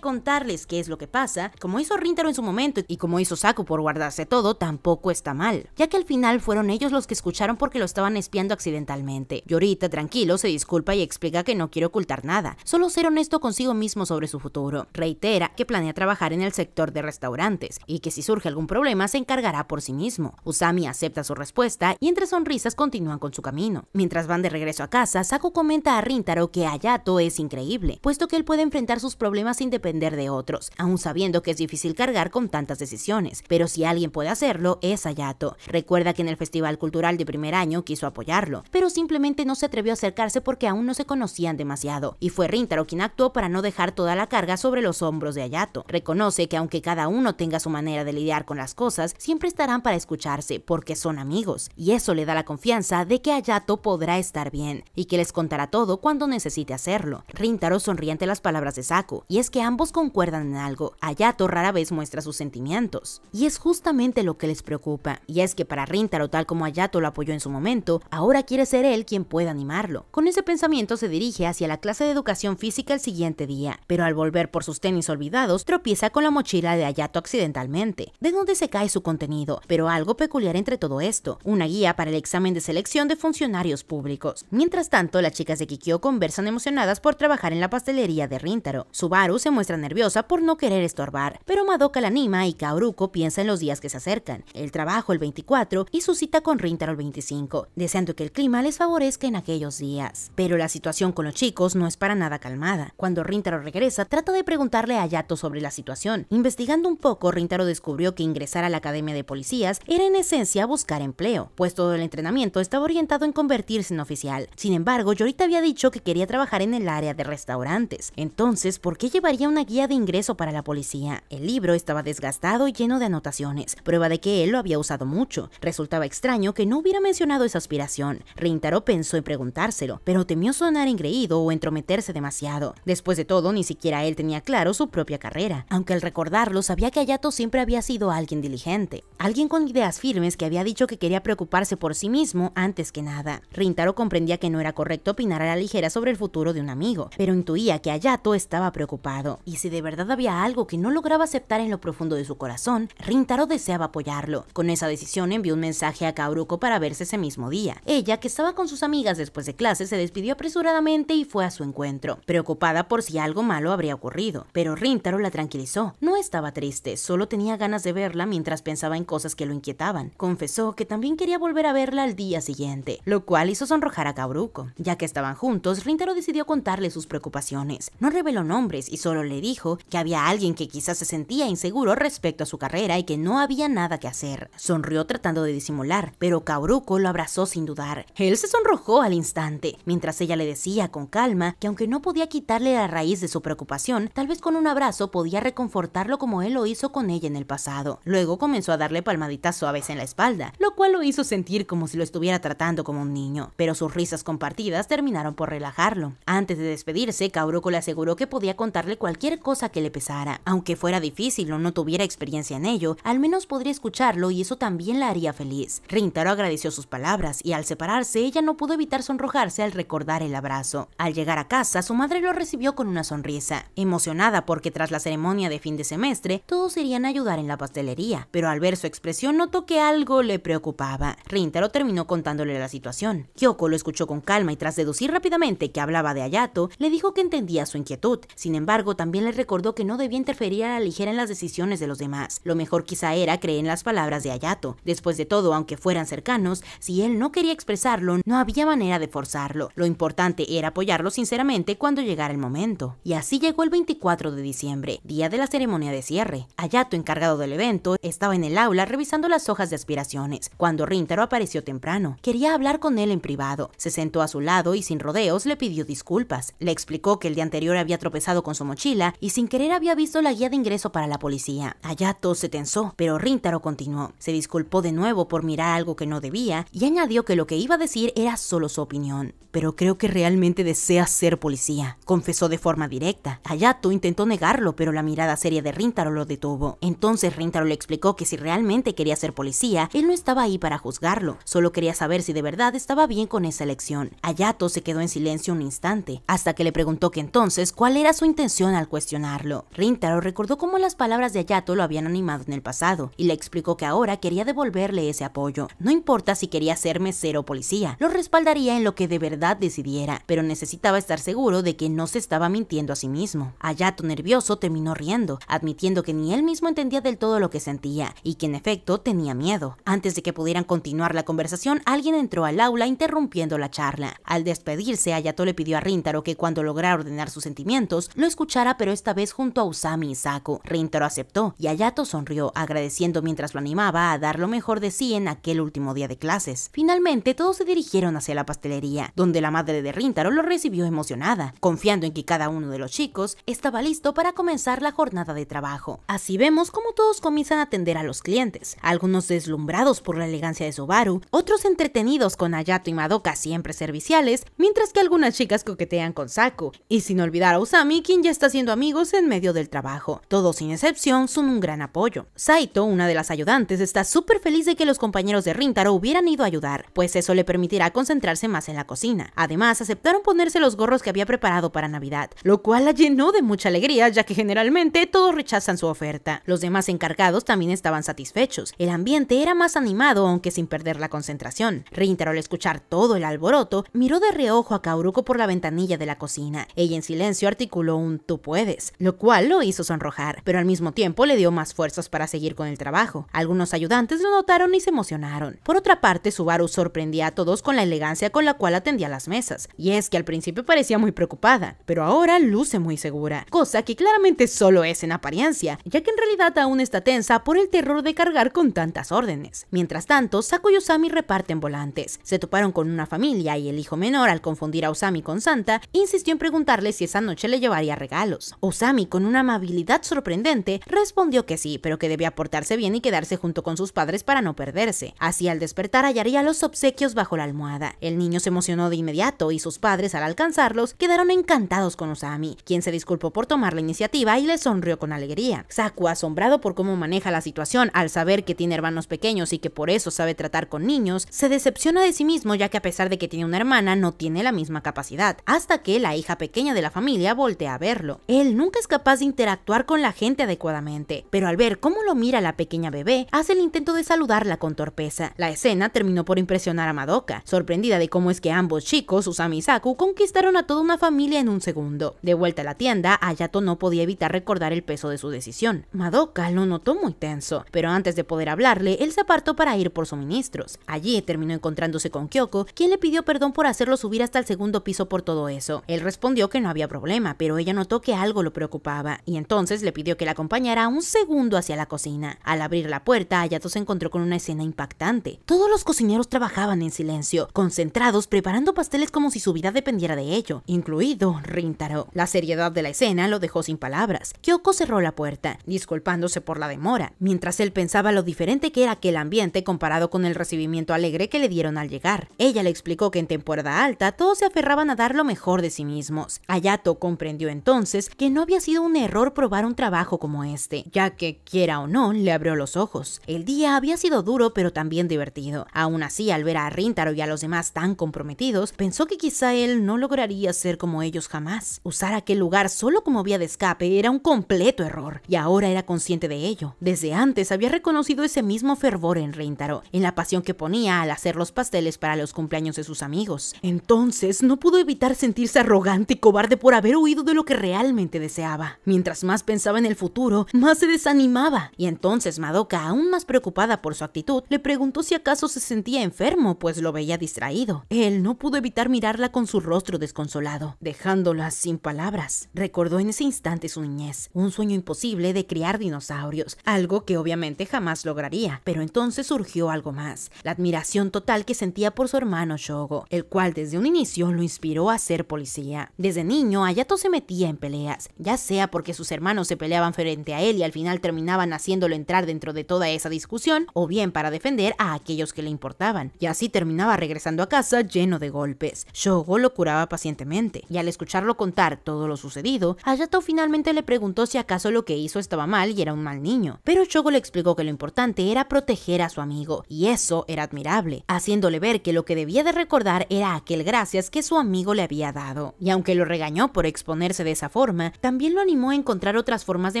contarles qué es lo que pasa, como hizo Rintaro en su momento y como hizo Saku por guardarse todo, tampoco está mal, ya que al final fueron ellos los que escucharon porque lo estaban espiando accidentalmente. Yorita, tranquilo, se disculpa y explica que no quiere ocultar nada, solo ser honesto consigo mismo sobre su futuro. Reitera que planea trabajar en el sector de restaurantes y que si surge algún problema se encargará por sí mismo. Usami acepta su respuesta y entre sonrisas continúan con su camino. Mientras van de regreso a casa, Saku comenta a Rintaro que Hayato es increíble, puesto que él puede enfrentar sus problemas sin depender de otros, aun sabiendo que es difícil cargar con tantas decisiones, pero si alguien puede hacerlo es Hayato. Recuerda que en el festival cultural de primer año quiso apoyarlo, pero simplemente no se atrevió a acercarse porque aún no se conocían demasiado, y fue Rintaro quien actuó para no dejar toda la carga sobre los hombros de Hayato. Reconoce que aunque cada uno tenga su manera de lidiar con las cosas, siempre estarán para escucharse, porque son amigos, y eso le da la confianza de que Hayato podrá estar bien, y que les contará todo cuando necesite hacerlo. Rintaro sonríe ante las palabras de Saku, y es que ambos concuerdan en algo: Hayato rara vez muestra sus sentimientos, y es justamente lo que les preocupa, y es que para Rintaro, tal como Hayato lo apoyó en su momento, ahora quiere ser él quien pueda animarlo. Con ese pensamiento se dirige hacia la clase de educación física el siguiente día, pero al volver por sus tenis olvidados, tropieza con la mochila de Hayato accidentalmente, de donde se cae su contenido, pero algo peculiar entre todo esto: una guía para el examen de selección de funcionarios públicos. Mientras tanto, las chicas de Kikyo conversan emocionadas por trabajar en la pastelería de Rintaro. Subaru se muestra nerviosa por no querer estorbar, pero Madoka la anima y Kaoruko piensa en los días que se acercan, el trabajo el 24 y su cita con Rintaro el 25, deseando que el clima les favorezca en aquellos días. Pero la situación con los chicos no es para nada calmada. Cuando Rintaro regresa, trata de preguntarle a Hayato sobre la situación. Investigando un poco, Rintaro descubrió que ingresar a la academia de policías era en esencia buscar empleo, pues todo el entrenamiento estaba orientado en convertirse en oficial. Sin embargo, Yorita había dicho que quería trabajar en el área de restaurantes. Entonces, ¿por qué llevaría una guía de ingreso para la policía? El libro estaba desgastado y lleno de anotaciones, prueba de que él lo había usado mucho. Resultaba extraño que no hubiera mencionado esa aspiración. Rintaro pensó en preguntárselo, pero temió sonar engreído o entrometerse demasiado. Después de todo, ni siquiera él tenía claro su propia carrera, aunque al recordarlo sabía que Hayato siempre había sido alguien diligente, alguien con ideas firmes que había dicho que quería preocuparse por sí mismo antes que nada. Rintaro comprendía que no era correcto opinar a la ligera sobre el futuro de un amigo, pero intuía que Hayato estaba preocupado, y si de verdad había algo que no lograba aceptar en lo profundo de su corazón, Rintaro deseaba apoyarlo. Con esa decisión envió un mensaje a Kaoruko para verse ese mismo día. Ella, que estaba con sus amigas después de clase, se despidió apresuradamente y fue a su encuentro, preocupada por si algo malo habría ocurrido, pero Rintaro la tranquilizó. No estaba triste, solo tenía ganas de verla mientras pensaba en cosas que lo inquietaban. Confesó que también quería volver a verla al día siguiente, lo cual hizo sonrojar a Kaoruko. Ya que estaban juntos, Rintaro decidió contarle sus preocupaciones. No reveló nombres y solo le dijo que había alguien que quizás se sentía inseguro respecto a su carrera y que no había nada que hacer. Sonrió tratando de disimular, pero Kaoruko lo abrazó sin dudar. Él se sonrojó al instante, mientras ella le decía con calma que aunque no podía quitarle la raíz de su preocupación, tal vez con un abrazo podía reconfortarlo como él lo hizo con ella en el pasado. Luego comenzó a darle palmaditas suaves en la espalda, lo cual lo hizo sentir como si lo estuviera tratando como un niño, pero sus risas compartidas terminaron por relajarlo. Antes de despedirse, Kaoruko le aseguró que podía contarle cualquier cosa que le pesara. Aunque fuera difícil o no tuviera experiencia en ello, al menos podría escucharlo y eso también la haría feliz. Rintaro agradeció sus palabras y al separarse ella no pudo evitar sonrojarse al recordar el abrazo. Al llegar a casa, su madre lo recibió con una sonrisa, emocionada porque tras la ceremonia de fin de semestre todos irían a ayudar en la pastelería, pero al ver su expresión notó que algo le preocupaba. Rintaro terminó contándole la situación. Kyoko lo escuchó con calma y tras deducir rápidamente que hablaba de Hayato, le dijo que entendía su inquietud. Sin embargo, también le recordó que no debía interferir a la ligera en las decisiones de los demás. Lo mejor quizá era creer en las palabras de Hayato. Después de todo, aunque fueran cercanos, si él no quería expresarlo, no había manera de forzarlo. Lo importante era apoyarlo sinceramente cuando llegara el momento. Y así llegó el 24 de diciembre, día de la ceremonia de cierre. Hayato, encargado del evento, estaba en el aula revisando las hojas de aspiraciones, cuando Rintaro apareció temprano. Quería hablar con él en privado. Se sentó a su lado y sin rodeos le pidió disculpas. Le explicó que el día anterior había tropezado con su mochila y sin querer había visto la guía de ingreso para la policía. Hayato se tensó, pero Rintaro continuó. Se disculpó de nuevo por mirar algo que no debía y añadió que lo que iba a decir era solo su opinión. Pero creo que realmente desea ser policía, confesó de forma directa. Hayato intentó negarlo, pero la mirada seria de Rintaro lo detuvo. Entonces Rintaro le explicó que si realmente quería ser policía, él no estaba ahí para juzgarlo, solo quería saber si de verdad estaba bien con esa elección. Hayato se se quedó en silencio un instante, hasta que le preguntó que entonces cuál era su intención al cuestionarlo. Rintaro recordó cómo las palabras de Hayato lo habían animado en el pasado, y le explicó que ahora quería devolverle ese apoyo. No importa si quería ser mesero o policía, lo respaldaría en lo que de verdad decidiera, pero necesitaba estar seguro de que no se estaba mintiendo a sí mismo. Hayato, nervioso, terminó riendo, admitiendo que ni él mismo entendía del todo lo que sentía, y que en efecto tenía miedo. Antes de que pudieran continuar la conversación, alguien entró al aula interrumpiendo la charla. Al despedirse, Hayato le pidió a Rintaro que cuando lograra ordenar sus sentimientos, lo escuchara, pero esta vez junto a Usami y Saku. Rintaro aceptó, y Hayato sonrió, agradeciendo mientras lo animaba a dar lo mejor de sí en aquel último día de clases. Finalmente, todos se dirigieron hacia la pastelería, donde la madre de Rintaro lo recibió emocionada, confiando en que cada uno de los chicos estaba listo para comenzar la jornada de trabajo. Así vemos cómo todos comienzan a atender a los clientes, algunos deslumbrados por la elegancia de Subaru, otros entretenidos con Hayato y Madoka siempre serviciales, mientras que algunas chicas coquetean con Saku, y sin olvidar a Usami, quien ya está haciendo amigos en medio del trabajo. Todos sin excepción son un gran apoyo. Saito, una de las ayudantes, está súper feliz de que los compañeros de Rintaro hubieran ido a ayudar, pues eso le permitirá concentrarse más en la cocina. Además, aceptaron ponerse los gorros que había preparado para Navidad, lo cual la llenó de mucha alegría, ya que generalmente todos rechazan su oferta. Los demás encargados también estaban satisfechos. El ambiente era más animado, aunque sin perder la concentración. Rintaro, al escuchar todo el alboroto, miró de reojo a Kaoruko por la ventanilla de la cocina. Ella en silencio articuló un "tú puedes", lo cual lo hizo sonrojar, pero al mismo tiempo le dio más fuerzas para seguir con el trabajo. Algunos ayudantes lo notaron y se emocionaron. Por otra parte, Subaru sorprendía a todos con la elegancia con la cual atendía las mesas, y es que al principio parecía muy preocupada, pero ahora luce muy segura, cosa que claramente solo es en apariencia, ya que en realidad aún está tensa por el terror de cargar con tantas órdenes. Mientras tanto, Saku y Usami reparten volantes. Se toparon con una familia y el hijo menor, al confundir a Usami con Santa, insistió en preguntarle si esa noche le llevaría regalos. Usami, con una amabilidad sorprendente, respondió que sí, pero que debía portarse bien y quedarse junto con sus padres para no perderse. Así, al despertar, hallaría los obsequios bajo la almohada. El niño se emocionó de inmediato y sus padres, al alcanzarlos, quedaron encantados con Usami, quien se disculpó por tomar la iniciativa y le sonrió con alegría. Saku, asombrado por cómo maneja la situación al saber que tiene hermanos pequeños y que por eso sabe tratar con niños, se decepciona de sí mismo, ya que a pesar de que tiene una hermana, no tiene la misma capacidad, hasta que la hija pequeña de la familia voltea a verlo. Él nunca es capaz de interactuar con la gente adecuadamente, pero al ver cómo lo mira la pequeña bebé, hace el intento de saludarla con torpeza. La escena terminó por impresionar a Madoka, sorprendida de cómo es que ambos chicos, Usami y Saku, conquistaron a toda una familia en un segundo. De vuelta a la tienda, Hayato no podía evitar recordar el peso de su decisión. Madoka lo notó muy tenso, pero antes de poder hablarle, él se apartó para ir por suministros. Allí terminó encontrándose con Kyoko, quien le pidió perdón por hacerlo subir hasta el segundo piso por todo eso. Él respondió que no había problema, pero ella notó que algo lo preocupaba, y entonces le pidió que la acompañara un segundo hacia la cocina. Al abrir la puerta, Hayato se encontró con una escena impactante. Todos los cocineros trabajaban en silencio, concentrados preparando pasteles como si su vida dependiera de ello, incluido Rintaro. La seriedad de la escena lo dejó sin palabras. Kyoko cerró la puerta, disculpándose por la demora, mientras él pensaba lo diferente que era aquel ambiente comparado con el recibimiento alegre que le dieron al llegar. Ella le explicó que en temporada alta todos se aferraban a dar lo mejor de sí mismos. Hayato comprendió entonces que no había sido un error probar un trabajo como este, ya que, quiera o no, le abrió los ojos. El día había sido duro pero también divertido. Aún así, al ver a Rintaro y a los demás tan comprometidos, pensó que quizá él no lograría ser como ellos jamás. Usar aquel lugar solo como vía de escape era un completo error, y ahora era consciente de ello. Desde antes había reconocido ese mismo fervor en Rintaro, en la pasión que ponía al hacer los pasteles para los cumpleaños de sus amigos. Entonces no pudo evitar sentirse arrogante y cobarde por haber huido de lo que realmente deseaba. Mientras más pensaba en el futuro, más se desanimaba, y entonces Madoka, aún más preocupada por su actitud, le preguntó si acaso se sentía enfermo, pues lo veía distraído. Él no pudo evitar mirarla con su rostro desconsolado, dejándola sin palabras. Recordó en ese instante su niñez, un sueño imposible de criar dinosaurios, algo que obviamente jamás lograría, pero entonces surgió algo más, la admiración total que sentía por su hermano Shogo, el cual desde un inicio lo inspiró a ser policía. Desde niño, Hayato se metía en peleas, ya sea porque sus hermanos se peleaban frente a él y al final terminaban haciéndolo entrar dentro de toda esa discusión, o bien para defender a aquellos que le importaban, y así terminaba regresando a casa lleno de golpes. Shogo lo curaba pacientemente, y al escucharlo contar todo lo sucedido, Hayato finalmente le preguntó si acaso lo que hizo estaba mal y era un mal niño, pero Shogo le explicó que lo importante era proteger a su amigo, y eso era admirable, haciéndole ver que lo que debía de recordar era aquel gracias que su amigo le había dado. Y aunque lo regañó por exponerse de esa forma, también lo animó a encontrar otras formas de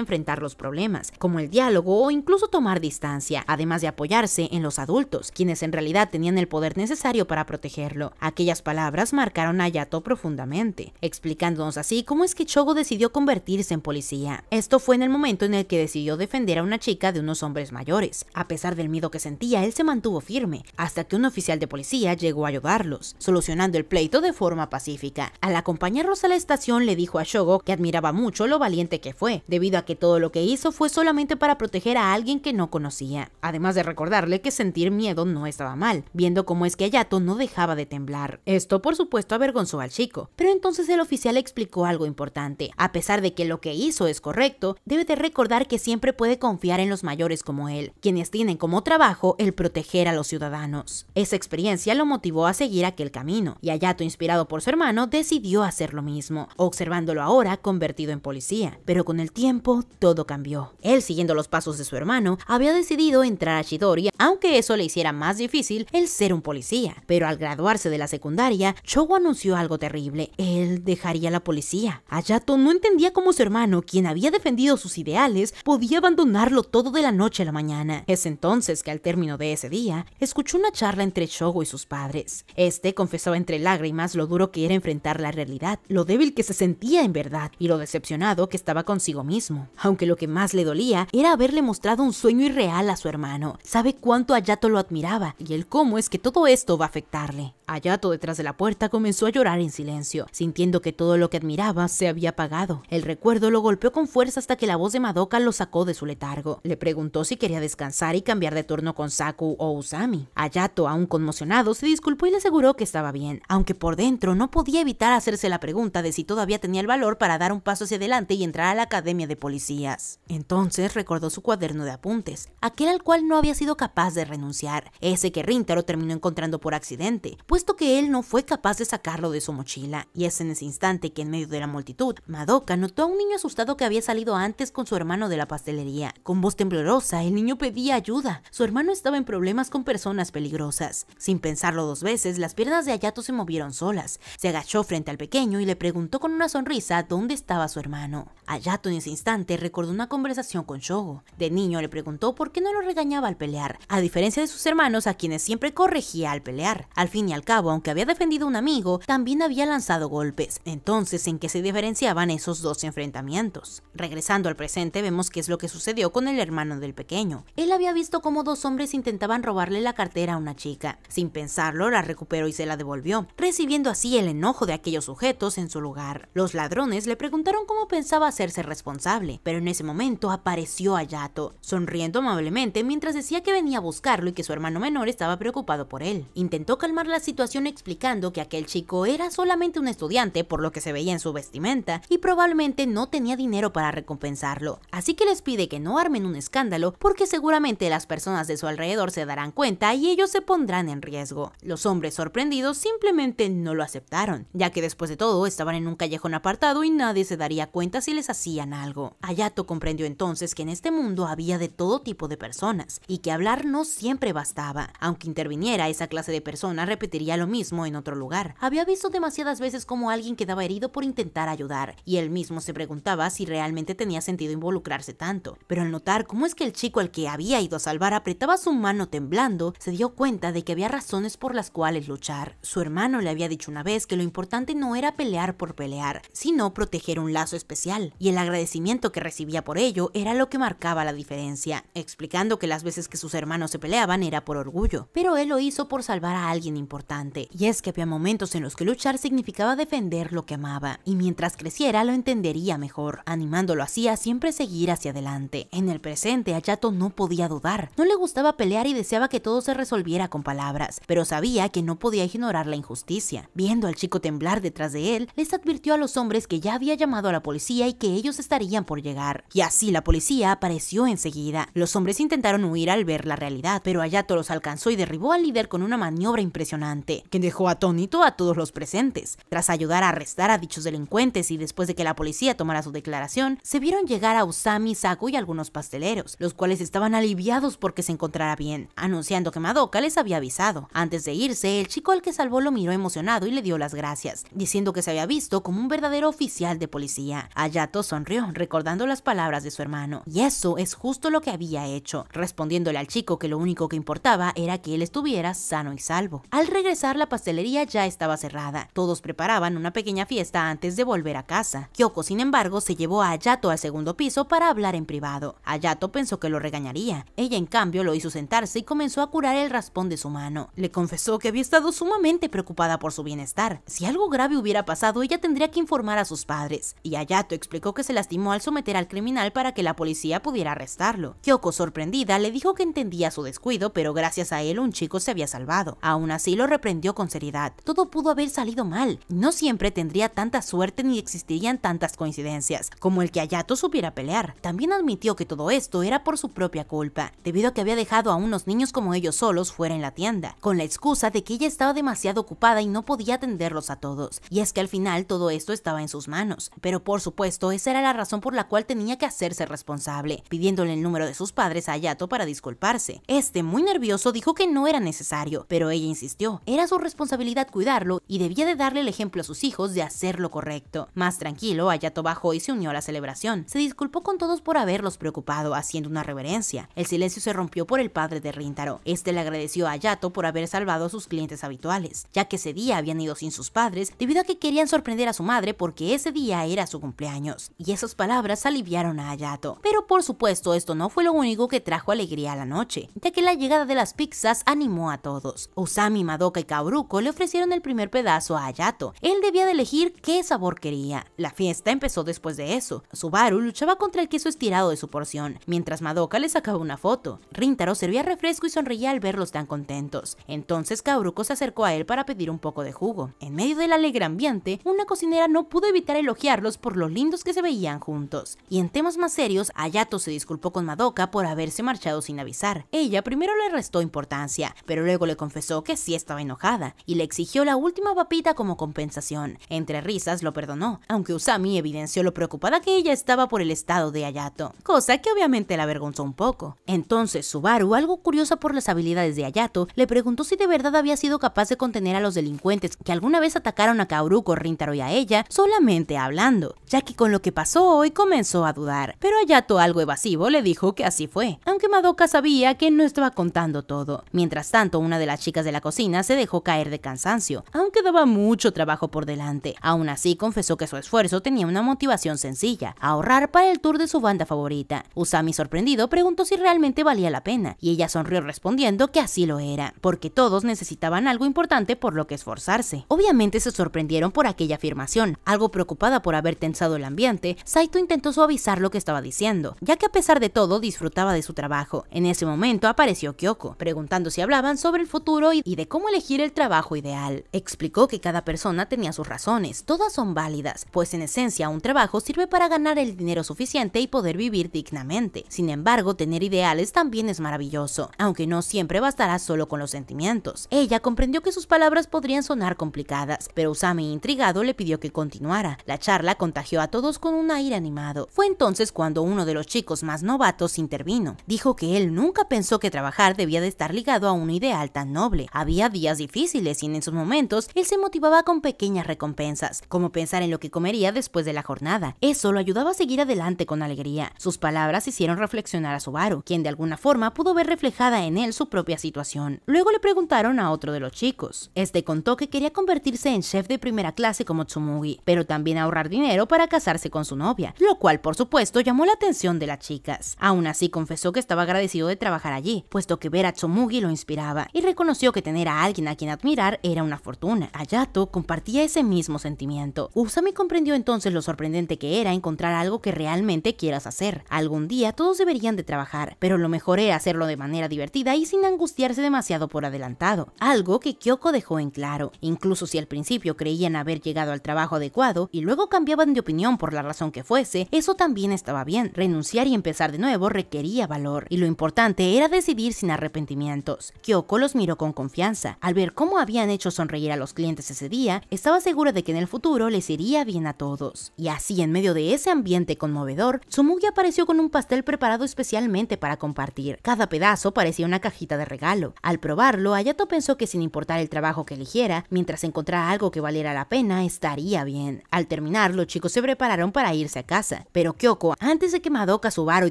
enfrentar los problemas, como el diálogo o incluso tomar distancia, además de apoyarse en los adultos, quienes en realidad tenían el poder necesario para protegerlo. Aquellas palabras marcaron a Hayato profundamente, explicándonos así cómo es que Shogo decidió convertirse en policía. Esto fue en el momento en el que decidió defender a una chica de unos hombres mayores. A pesar del miedo que sentía, él se mantuvo firme, hasta que un oficial de policía llegó a ayudarlos, solucionando el pleito de forma pacífica. Al acompañarlos a la estación, le dijo a Shogo que admiraba mucho lo valiente que fue, debido a que todo lo que hizo fue solamente para proteger a alguien que no conocía, además de recordarle que sentir miedo no estaba mal, viendo cómo es que Hayato no dejaba de temblar. Esto, por supuesto, avergonzó al chico, pero entonces el oficial explicó algo importante. A pesar de que lo que hizo es correcto, debe de recordar que siempre puede confiar en los mayores como él, quienes tienen como trabajo el proteger a los ciudadanos. Esa experiencia lo motivó a seguir aquel camino, y Hayato, inspirado por su hermano, decidió hacer lo mismo, observándolo ahora convertido en policía. Pero con el tiempo, todo cambió. Él, siguiendo los pasos de su hermano, había decidido entrar a Chidori, aunque eso le hiciera más difícil el ser un policía. Pero al graduarse de la secundaria, Shogo anunció algo terrible: él dejaría la policía. Hayato no entendía cómo su hermano, quien había defendido sus ideales, podía abandonarlo todo de la noche a la mañana. Es entonces que al término de ese día, escuchó una charla entre Shogo y sus padres. Este confesaba entre lágrimas lo duro que era enfrentar la realidad, lo débil que se sentía en verdad y lo decepcionado que estaba consigo mismo. Aunque lo que más le dolía era haberle mostrado un sueño irreal a su hermano. Sabe cuánto Hayato lo admiraba y el cómo es que todo esto va a afectarle. Hayato, detrás de la puerta, comenzó a llorar en silencio, sintiendo que todo lo que admiraba se había apagado. El recuerdo lo golpeó con fuerza hasta que la voz de Madoka lo sacó de su letargo. Le preguntó si quería descansar y cambiar de turno con Saku o Usami. Hayato, aún conmocionado, se disculpó y le aseguró que estaba bien, aunque por dentro no podía evitar hacerse la pregunta de si todavía tenía el valor para dar un paso hacia adelante y entrar a la academia de policías. Entonces recordó su cuaderno de apuntes, aquel al cual no había sido capaz de renunciar, ese que Rintaro terminó encontrando por accidente, puesto que él no fue capaz de sacarlo de su mochila. Y es en ese instante que, en medio de la multitud, Madoka notó a un niño asustado que había salido antes con su hermano de la pastelería. Con voz temblorosa, el niño pedía ayuda. Su hermano estaba en problemas con personas peligrosas. Sin pensarlo dos veces, las piernas de Hayato se movieron solas. Se agachó frente al pequeño y le preguntó con una sonrisa dónde estaba su hermano. Hayato en ese instante recordó una conversación con Shogo. De niño le preguntó por qué no lo regañaba al pelear, a diferencia de sus hermanos, a quienes siempre corregía al pelear. Al fin y al cabo, aunque había defendido a un amigo, también había lanzado golpes. Entonces, ¿en qué se diferenciaban esos dos enfrentamientos? Regresando al presente, vemos qué es lo que sucedió con el hermano del pequeño. Él había visto cómo dos hombres intentaban robarle la cartera a una chica. Sin pensarlo, la recuperó y se la devolvió, recibiendo así el enojo de aquellos sujetos en su lugar. Los ladrones le preguntaron cómo pensaba hacerse responsable, pero en ese momento apareció Hayato, sonriendo amablemente mientras decía que venía a buscarlo y que su hermano menor estaba preocupado por él. Intentó calmar la situación explicando que aquel chico era solamente un estudiante, por lo que se veía en su vestimenta, y probablemente no tenía dinero para recompensarlo, así que les pide que no armen un escándalo porque seguramente las personas de su alrededor se darán cuenta y ellos se pondrán en riesgo. Los hombres, sorprendidos, simplemente no lo aceptaron, ya que después de todo estaban en un callejón apartado y nadie se daría cuenta si les hacían algo. Hayato comprendió entonces que en este mundo había de todo tipo de personas y que hablar no siempre bastaba. Aunque interviniera, esa clase de persona repetiría lo mismo en otro lugar. Había visto demasiadas veces cómo alguien quedaba herido por intentar ayudar, y él mismo se preguntaba si realmente tenía sentido involucrarse tanto. Pero al notar cómo es que el chico al que había ido a salvar apretaba su mano temblando, se dio cuenta de que había razones por las cuales luchar. Su hermano le había dicho una vez que lo importante no era pelear por pelear, sino proteger un lazo especial, y el agradecimiento que recibía por ello era lo que marcaba la diferencia, explicando que las veces que sus hermanos se peleaban era por orgullo, pero él lo hizo por salvar a alguien importante. Y es que había momentos en los que luchar significaba defender lo que amaba, y mientras creciera lo entendería mejor, animándolo así a siempre seguir hacia adelante. En el presente, Hayato no podía dudar, no le gustaba pelear y deseaba que todo se resolviera con palabras, pero sabía que no podía ignorar la injusticia. Viendo al chico temblar detrás de él, les advirtió a los hombres que ya había llamado a la policía y que ellos estarían por llegar. Y así la policía apareció enseguida. Los hombres intentaron huir al ver la realidad, pero Hayato los alcanzó y derribó al líder con una maniobra impresionante, que dejó atónito a todos los presentes. Tras ayudar a arrestar a dichos delincuentes y después de que la policía tomara su declaración, se vieron llegar a Usami, Saku y algunos pasteleros, los cuales estaban aliviados porque se encontrara bien, anunciando que Madoka les había avisado. Antes de irse, el chico al que salvó lo miró emocionado y le dio las gracias, diciendo que se había visto como un verdadero oficial de policía. Hayato sonrió, recordando las palabras de su hermano. Y eso es justo lo que había hecho, respondiéndole al chico que lo único que importaba era que él estuviera sano y salvo. Al regresar, la pastelería ya estaba cerrada. Todos preparaban una pequeña fiesta antes de volver a casa. Kyoko, sin embargo, se llevó a Hayato al segundo piso para hablar en privado. Hayato pensó que lo regañaría. Ella, en cambio, lo hizo sentarse y comenzó a curar el raspón de su mano. Le confesó que había estado sumamente preocupada por su bienestar. Si algo grave hubiera pasado, ella tendría que informar a sus padres. Y Hayato explicó que se lastimó al someter al criminal para que la policía pudiera arrestarlo. Kyoko, sorprendida, le dijo que entendía su descuido, pero gracias a él un chico se había salvado. Aún así lo reprendió con seriedad. Todo pudo haber salido mal. No siempre tendría tanta suerte ni existirían tantas coincidencias como el que Hayato supiera pelear. También admitió que todo esto era por su propia culpa, debido a que había dejado a unos niños como ellos solos fuera en la tienda, con la excusa de que ella estaba demasiado ocupada y no podía atenderlos a todos. Y es que al final todo esto estaba en sus manos. Pero por supuesto, esa era la razón por la cual tenía que hacerse responsable, pidiéndole el número de sus padres a Hayato para disculparse. Este, muy nervioso, dijo que no era necesario, pero ella insistió. Era su responsabilidad cuidarlo y debía de darle el ejemplo a sus hijos de hacer lo correcto. Más tranquilo, Hayato bajó y se unió a la celebración. Se disculpó con todos por haberlos preocupado, haciendo una reverencia. El silencio se rompió por el padre de Rintaro. Este le agradeció a Hayato por haber salvado a sus clientes habituales, ya que ese día habían ido sin sus padres debido a que querían sorprender a su madre porque ese día era su cumpleaños. Y esas palabras aliviaron a Hayato. Pero por supuesto, esto no fue lo único que trajo alegría a la noche, ya que la llegada de las pizzas animó a todos. Usami, Madoka y Kaoruko le ofrecieron el primer pedazo a Hayato. Él debía de elegir qué sabor quería. La fiesta empezó después de eso. Subaru luchaba contra el queso estirado de su porción, mientras Madoka le sacaba una foto. Rintaro servía refresco y sonreía al verlos tan contentos. Entonces Kaoruko se acercó a él para pedir un poco de jugo. En medio del alegre ambiente, una cocinera no pudo evitar elogiarlos por lo lindos que se veían juntos. Y en temas más serios, Hayato se disculpó con Madoka por haberse marchado sin avisar. Ella primero le restó importancia, pero luego le confesó que sí estaba enojada y le exigió la última papita como compensación. Entre risas lo perdonó, aunque Usami evidenció lo preocupada que ella estaba por el estado de Hayato, cosa que obviamente la avergonzó un poco. Entonces Subaru, algo curiosa por las habilidades de Hayato, le preguntó si de verdad había sido capaz de contener a los delincuentes que alguna vez atacaron a Kaoruko, Rintaro y a ella solamente hablando, ya que con lo que pasó hoy comenzó a dudar. Pero Hayato, algo evasivo, le dijo que así fue, aunque Madoka sabía que no estaba contando todo. Mientras tanto, una de las chicas de la cocina se dejó caer de cansancio, aunque daba mucho trabajo por delante. Aún así, confesó que su esfuerzo tenía una motivación sencilla: ahorrar para el tour de su banda favorita. Usami, sorprendido, preguntó si realmente valía la pena, y ella sonrió respondiendo que así lo era, porque todos necesitaban algo importante por lo que esforzarse. Obviamente se sorprendieron por aquella afirmación. Algo preocupada por haber tensado el ambiente, Saito intentó suavizar lo que estaba diciendo, ya que a pesar de todo disfrutaba de su trabajo. En ese momento apareció Kyoko, preguntando si hablaban sobre el futuro y de cómo elegir el trabajo ideal. Explicó que cada persona tenía sus razones, todas son válidas, pues en esencia un trabajo sirve para ganar el dinero suficiente y poder vivir dignamente. Sin embargo, tener ideales también es maravilloso, aunque no siempre bastará solo con los sentimientos. Ella comprendió que sus palabras podrían sonar complicadas, pero Usami, intrigado, le pidió que continuara. La charla contagió a todos con un aire animado. Fue entonces cuando uno de los chicos más novatos intervino. Dijo que él nunca pensó que trabajar debía de estar ligado a un ideal tan noble. Había días difíciles y en esos momentos él se motivaba con pequeñas recompensas, como pensar en lo que comería después de la jornada. Eso lo ayudaba a seguir adelante con alegría. Sus palabras hicieron reflexionar a Subaru, quien de alguna forma pudo ver reflejada en él su propia situación. Luego le preguntaron a otro de los chicos. Este contó que quería convertirse en chef de primera clase como Tsumugi, pero también ahorrar dinero para casarse con su novia, lo cual por supuesto llamó la atención de las chicas. Aún así confesó que estaba agradecido de trabajar allí, puesto que ver a Tsumugi lo inspiraba, y reconoció que tener a alguien a quien admirar era una fortuna. Hayato compartía ese mismo sentimiento. Usami comprendió entonces lo sorprendente que era encontrar algo que realmente quieras hacer. Algún día todos deberían de trabajar, pero lo mejor era hacerlo de manera divertida y sin angustiarse demasiado por adelantado, algo que Kyoko dejó en claro. Incluso si al principio creían haber llegado al trabajo adecuado y luego cambiaban de opinión por la razón que fuese, eso también estaba bien. Renunciar y empezar de nuevo requería valor, y lo importante era decidir sin arrepentimientos. Kyoko los miró con confianza. Al ver cómo habían hecho sonreír a los clientes ese día, estaba segura de que en el futuro les iría bien a todos. Y así, en medio de ese ambiente conmovedor, Tsumugi apareció con un pastel preparado especialmente para compartir. Cada pedazo parecía una cajita de regalo. Al probarlo, Hayato pensó que sin importar el trabajo que eligiera, mientras encontrara algo que valiera la pena, estaría bien. Al terminar, los chicos se prepararon para irse a casa, pero Kyoko, antes de que Madoka, Subaru y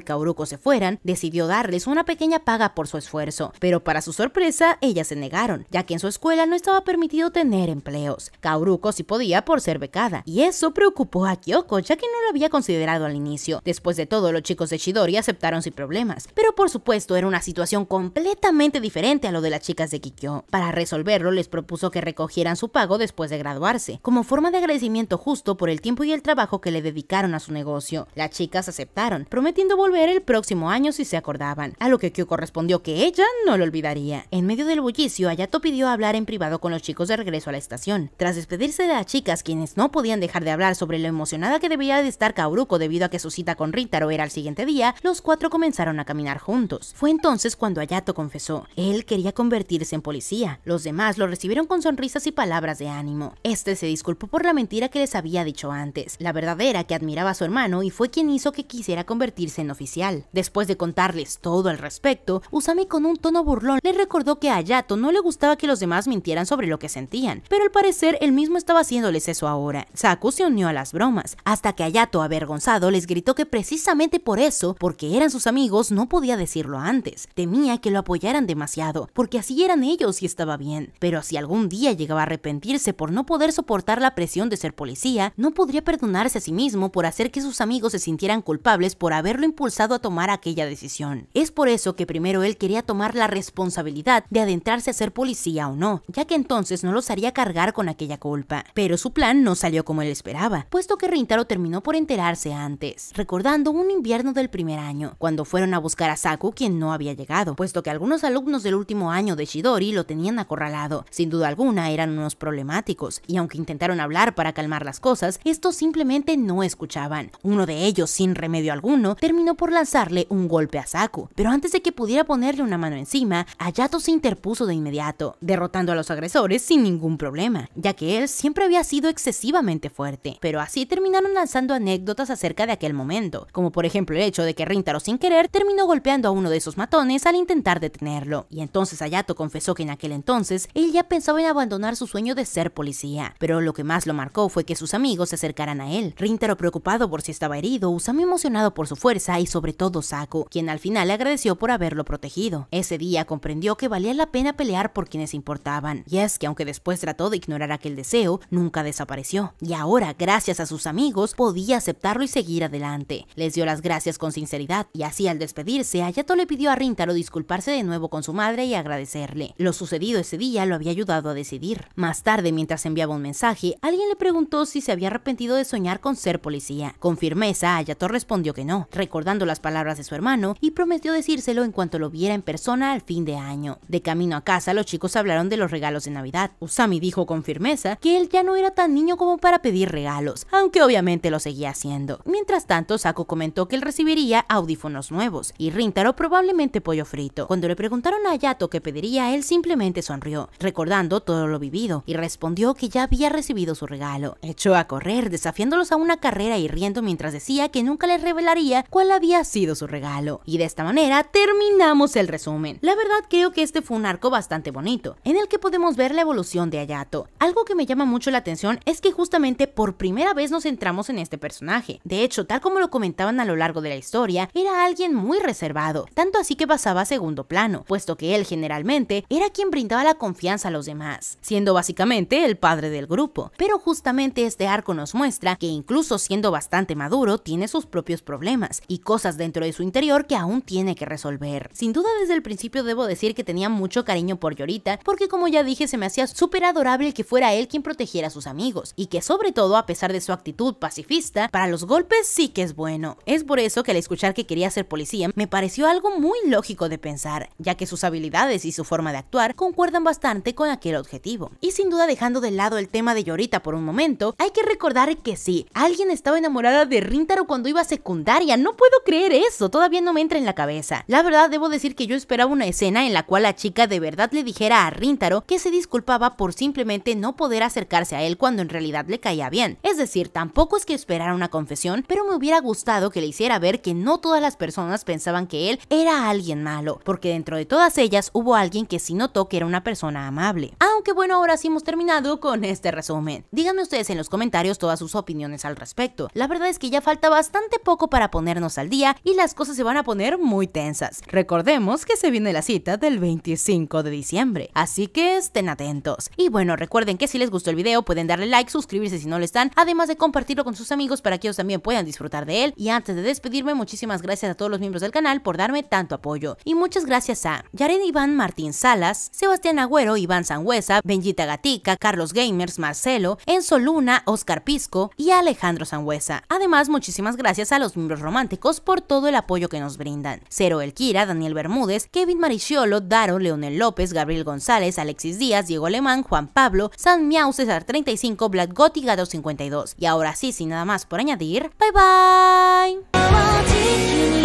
Kaoruko se fueran, decidió darles una pequeña paga por su esfuerzo, pero para su sorpresa, ellas se negaron, ya que en su escuela no estaba permitido tener empleos. Kaoruko sí podía por ser becada, y eso preocupó a Kyoko, ya que no lo había considerado al inicio. Después de todo, los chicos de Chidori aceptaron sin problemas, pero por supuesto era una situación completamente diferente a lo de las chicas de Kikyo. Para resolverlo, les propuso que recogieran su pago después de graduarse, como forma de agradecimiento justo por el tiempo y el trabajo que le dedicaron a su negocio. Las chicas aceptaron, prometiendo volver el próximo año si se acordaban, a lo que Kyoko respondió que ella no lo olvidaría. En medio del bullicio, Hayato pidió hablar en privado con los chicos de regreso a la estación. Tras despedirse de las chicas, quienes no podían dejar de hablar sobre lo emocionada que debía de estar Kaoruko debido a que su cita con Rintaro era el siguiente día, los cuatro comenzaron a caminar juntos. Fue entonces cuando Hayato confesó, él quería convertirse en policía. Los demás lo recibieron con sonrisas y palabras de ánimo. Este se disculpó por la mentira que les había dicho antes. La verdad era que admiraba a su hermano y fue quien hizo que quisiera convertirse en oficial. Después de contarles todo al respecto, Usami con un tono burlón le recordó que a Hayato no le gustaba que los demás mintieran sobre lo que sentían, pero al parecer él mismo estaba haciéndoles eso ahora. Saku se unió a las bromas, hasta que Hayato, avergonzado, les gritó que precisamente por eso, porque eran sus amigos, no podía decirlo antes. Temía que lo apoyaran demasiado, porque así eran ellos y estaba bien. Pero si algún día llegaba a arrepentirse por no poder soportar la presión de ser policía, no podría perdonarse a sí mismo por hacer que sus amigos se sintieran culpables por haberlo impulsado a tomar aquella decisión. Es por eso que primero él quería tomar la responsabilidad de adentrarse a ser policía o no, ya que entonces no los haría cargar con aquella culpa. Pero su plan no salió como él esperaba, puesto que Rintaro terminó por enterarse antes, recordando un invierno del primer año, cuando fueron a buscar a Saku, quien no había llegado, puesto que algunos alumnos del último año de Chidori lo tenían acorralado. Sin duda alguna eran unos problemáticos, y aunque intentaron hablar para calmar las cosas, estos simplemente no escuchaban. Uno de ellos, sin remedio alguno, terminó por lanzarle un golpe a Saku, pero antes de que pudiera ponerle una mano encima, Hayato se interpuso de inmediato, derrotando a los agresores sin ningún problema, ya que él siempre había sido excesivamente fuerte. Pero así terminaron lanzando anécdotas acerca de aquel momento, como por ejemplo el hecho de que Rintaro sin querer terminó golpeando a uno de esos matones al intentar detenerlo. Y entonces Hayato confesó que en aquel entonces él ya pensaba en abandonar su sueño de ser policía, pero lo que más lo marcó fue que sus amigos se acercaran a él. Rintaro preocupado por si estaba herido, Usami emocionado por su fuerza y sobre todo Saku, quien al final le agradeció por haberlo protegido. Ese día comprendió que valía la pena pelear por quienes importaban, y es que aunque después trató de ignorar aquel deseo, nunca desapareció, y ahora gracias a sus amigos podía aceptarlo y seguir adelante. Les dio las gracias con sinceridad, y así al despedirse, Hayato le pidió a Rintaro disculparse de nuevo con su madre y agradecerle. Lo sucedido ese día lo había ayudado a decidir. Más tarde, mientras enviaba un mensaje, alguien le preguntó si se había arrepentido de soñar con ser policía. Con firmeza, Hayato respondió que no, recordando las palabras de su hermano, y prometió decírselo en cuanto lo viera en persona al fin de año. De camino a casa, los chicos hablaron de los regalos de Navidad. Usami dijo con firmeza que él ya no era tan niño como para pedir regalos, aunque obviamente lo seguía haciendo. Mientras tanto, Saku comentó que él recibiría audífonos nuevos, y Rintaro probablemente pollo frito. Cuando le preguntaron a Hayato qué pediría, él simplemente sonrió, recordando todo lo vivido, y respondió que ya había recibido su regalo. Echó a correr, desafiándolos a una carrera y riendo mientras decía que nunca les revelaría cuál había sido su regalo. Y de esta manera terminamos el resumen. La verdad creo que este fue un arco bastante bonito, en el que podemos ver la evolución de Hayato. Algo que me llama mucho la atención es que justamente por primera vez nos centramos en este personaje. De hecho, tal como lo comentaban a lo largo de la historia, era alguien muy reservado, tanto así que pasaba a segundo plano, puesto que él generalmente era quien brindaba la confianza a los demás, siendo básicamente el padre del grupo. Pero justamente este arco nos muestra que incluso siendo bastante maduro, tiene sus propios problemas y cosas dentro de su interior que aún tiene que resolver. Sin duda desde el principio debo decir que tenía mucho cariño por Yorita, porque como ya dije se me hacía súper adorable que fuera él quien protegiera a sus amigos, y que sobre todo a pesar de su actitud pacifista, para los golpes sí que es bueno. Es por eso que al escuchar que quería ser policía me pareció algo muy lógico de pensar, ya que sus habilidades y su forma de actuar concuerdan bastante con aquel objetivo. Y sin duda dejando de lado el tema de Yorita por un momento, hay que recordar que sí, alguien estaba enamorada de Rintaro cuando iba a secundaria. No puedo creer eso, todavía no me entra en la cabeza. La verdad debo decir que yo esperaba una escena en la cual la chica de verdad le dijera a Rintaro que se disculpaba por simplemente no poder acercarse a él cuando en realidad le caía bien. Es decir, tampoco es que esperara una confesión, pero me hubiera gustado que le hiciera ver que no todas las personas pensaban que él era alguien malo, porque dentro de todas ellas hubo alguien que sí notó que era una persona amable. agradable. Aunque bueno, ahora sí hemos terminado con este resumen. Díganme ustedes en los comentarios todas sus opiniones al respecto. La verdad es que ya falta bastante poco para ponernos al día y las cosas se van a poner muy tensas. Recordemos que se viene la cita del 25 de diciembre, así que estén atentos. Y bueno, recuerden que si les gustó el video pueden darle like, suscribirse si no lo están, además de compartirlo con sus amigos para que ellos también puedan disfrutar de él. Y antes de despedirme, muchísimas gracias a todos los miembros del canal por darme tanto apoyo. Y muchas gracias a Yaren Iván Martín Salas, Sebastián Agüero, Iván Sangüesa, Benjita Gatica, Carlos Gamers, Marcelo, Enzo Luna, Oscar Pisco y Alejandro Sangüesa. Además, muchísimas gracias a los miembros románticos por todo el apoyo que nos brindan. Cero Elkira, Daniel Bermúdez, Kevin Mariciolo, Daro, Leonel López, Gabriel González, Alexis Díaz, Diego Alemán, Juan Pablo, San Miau, César 35, Black Gotti, Gato 52. Y ahora sí, sin nada más por añadir, bye bye.